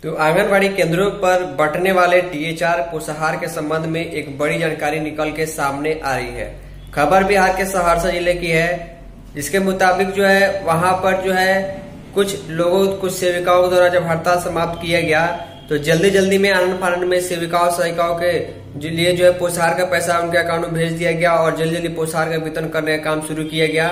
तो आंगनबाड़ी केंद्रों पर बंटने वाले टीएचआर पोषाहार के संबंध में एक बड़ी जानकारी निकल के सामने आ रही है। खबर बिहार के सहरसा जिले की है, जिसके मुताबिक जो है वहां पर जो है कुछ सेविकाओं द्वारा जब हड़ताल समाप्त किया गया तो जल्दी जल्दी में आनंद फानंद में सेविकाओं सहायिकाओं के लिए जो है पोषाहार का पैसा उनके अकाउंट में भेज दिया गया और जल्दी जल्दी पोषाहार का वितरण करने का काम शुरू किया गया।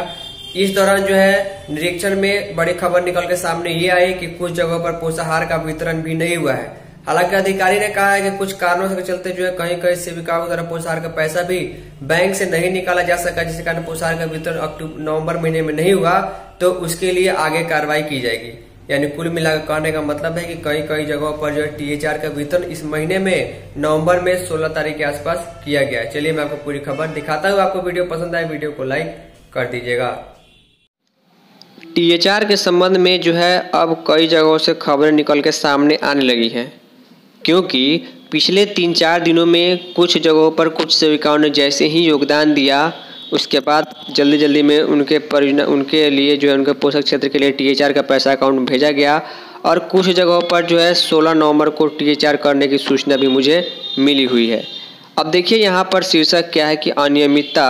इस दौरान जो है निरीक्षण में बड़ी खबर निकल के सामने ये आई कि कुछ जगहों पर पोषाहार का वितरण भी नहीं हुआ है। हालांकि अधिकारी ने कहा है कि कुछ कारणों के चलते जो है कहीं कहीं सेविकाओं द्वारा पोषाहार का पैसा भी बैंक से नहीं निकाला जा सका, जिसके कारण पोषाहार का वितरण नवंबर महीने में नहीं हुआ, तो उसके लिए आगे कार्रवाई की जाएगी। यानी कुल मिलाकर कहने का मतलब है कि कई कई जगहों पर जो है टीएचआर का वितरण इस महीने में नवंबर में 16 तारीख के आसपास किया गया है। चलिए मैं आपको पूरी खबर दिखाता हूँ। आपको वीडियो पसंद आए वीडियो को लाइक कर दीजिएगा। टीएचआर के संबंध में जो है अब कई जगहों से खबरें निकल के सामने आने लगी हैं, क्योंकि पिछले 3-4 दिनों में कुछ जगहों पर कुछ सेविकाओं ने जैसे ही योगदान दिया उसके बाद जल्दी जल्दी में उनके लिए जो है उनके पोषक क्षेत्र के लिए टीएचआर का पैसा अकाउंट में भेजा गया और कुछ जगहों पर जो है 16 नवंबर को टीएचआर करने की सूचना भी मुझे मिली हुई है। अब देखिए यहाँ पर शीर्षक क्या है कि अनियमितता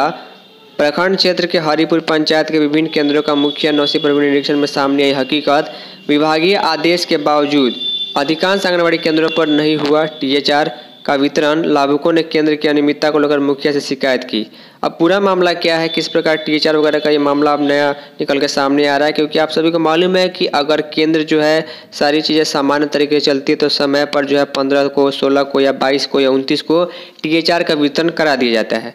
प्रखंड क्षेत्र के हरिपुर पंचायत के विभिन्न केंद्रों का मुखिया नौसी प्रवीण निरीक्षण में सामने आई हकीकत। विभागीय आदेश के बावजूद अधिकांश आंगनबाड़ी केंद्रों पर नहीं हुआ टीएचआर का वितरण। लाभुकों ने केंद्र की अनियमितता को लेकर मुखिया से शिकायत की। अब पूरा मामला क्या है, किस प्रकार टीएचआर वगैरह का ये मामला अब नया निकल के सामने आ रहा है, क्योंकि आप सभी को मालूम है कि अगर केंद्र जो है सारी चीज़ें सामान्य तरीके से चलती है तो समय पर जो है 15 को, 16 को या 22 को या 29 को टीएचआर का वितरण करा दिया जाता है।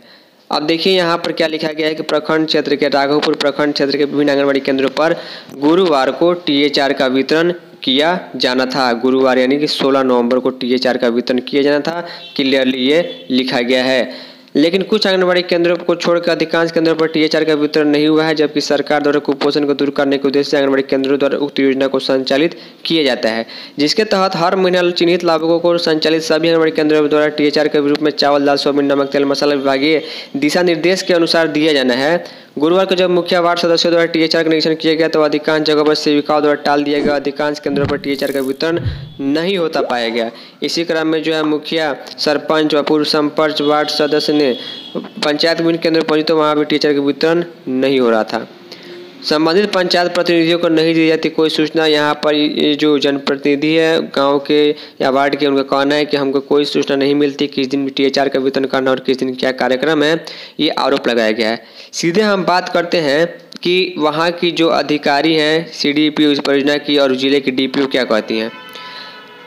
अब देखिए यहाँ पर क्या लिखा गया है कि प्रखंड क्षेत्र के राघोपुर प्रखंड क्षेत्र के विभिन्न आंगनबाड़ी केंद्रों पर गुरुवार को टीएचआर का वितरण किया जाना था। गुरुवार यानी कि 16 नवंबर को टीएचआर का वितरण किया जाना था, क्लियरली ये लिखा गया है। लेकिन कुछ आंगनबाड़ी केंद्रों को छोड़कर अधिकांश केंद्रों पर टीएचआर का वितरण नहीं हुआ है, जबकि सरकार द्वारा कुपोषण को दूर करने के उद्देश्य से आंगनबाड़ी केंद्रों द्वारा उक्त योजना को संचालित किया जाता है, जिसके तहत हर महीने चिन्हित लाभुकों को संचालित सभी आंगनबाड़ी केंद्रों द्वारा टीएचआर के रूप में चावल, दाल, सोयाबीन, नमक, तेल, मसाला विभागीय दिशा निर्देश के अनुसार दिया जाना है। गुरुवार को जब मुखिया वार्ड सदस्यों द्वारा टीएचआर का निरीक्षण किया गया तो अधिकांश जगहों पर सेविकाओं द्वारा टाल दिया गया। अधिकांश केंद्रों पर टीएचआर का वितरण नहीं होता पाया गया। इसी क्रम में जो है मुखिया, सरपंच व पूर्व सरपंच, वार्ड सदस्य ने पंचायत विभिन्न केंद्र पहुंची तो वहां भी टीचर का वितरण नहीं हो रहा था। संबंधित पंचायत प्रतिनिधियों को नहीं दी जाती कोई सूचना। यहाँ पर ये जो जनप्रतिनिधि है गांव के या वार्ड के, उनका कहना है कि हमको कोई सूचना नहीं मिलती किस दिन टीएचआर का वितरण करना और किस दिन क्या कार्यक्रम है, ये आरोप लगाया गया है। सीधे हम बात करते हैं कि वहाँ की जो अधिकारी हैं सीडीपीओ इस परियोजना की और जिले की डीपीओ क्या कहती हैं।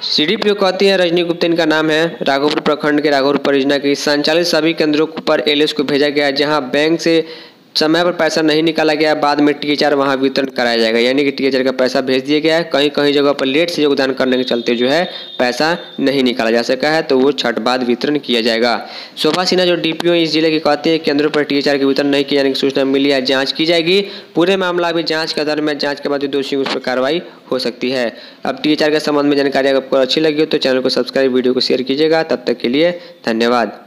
सीडीपीओ कहती है, रजनी गुप्ता इनका नाम है, राघोपुर प्रखंड के राघोपुर परियोजना की संचालित सभी केंद्रों पर एलएस को भेजा गया, जहां बैंक से समय पर पैसा नहीं निकाला गया, बाद में टीएचआर वहां वितरण कराया जाएगा। यानी कि टीएचआर का पैसा भेज दिया गया है, कहीं कहीं जगह पर लेट से योगदान करने के चलते जो है पैसा नहीं निकाला जा सका है, तो वो छठ बाद वितरण किया जाएगा। शोभा सिन्हा जो डीपीओ इस जिले की कहते हैं केंद्रों पर टीएचआर के वितरण नहीं किए जाने की सूचना मिली है, जाँच की जाएगी। पूरे मामला अभी जाँच के दौरान में, जाँच के बाद दोषियों उस पर कार्रवाई हो सकती है। अब टीएचआर के संबंध में जानकारी अगर आपको अच्छी लगी हो तो चैनल को सब्सक्राइब, वीडियो को शेयर कीजिएगा। तब तक के लिए धन्यवाद।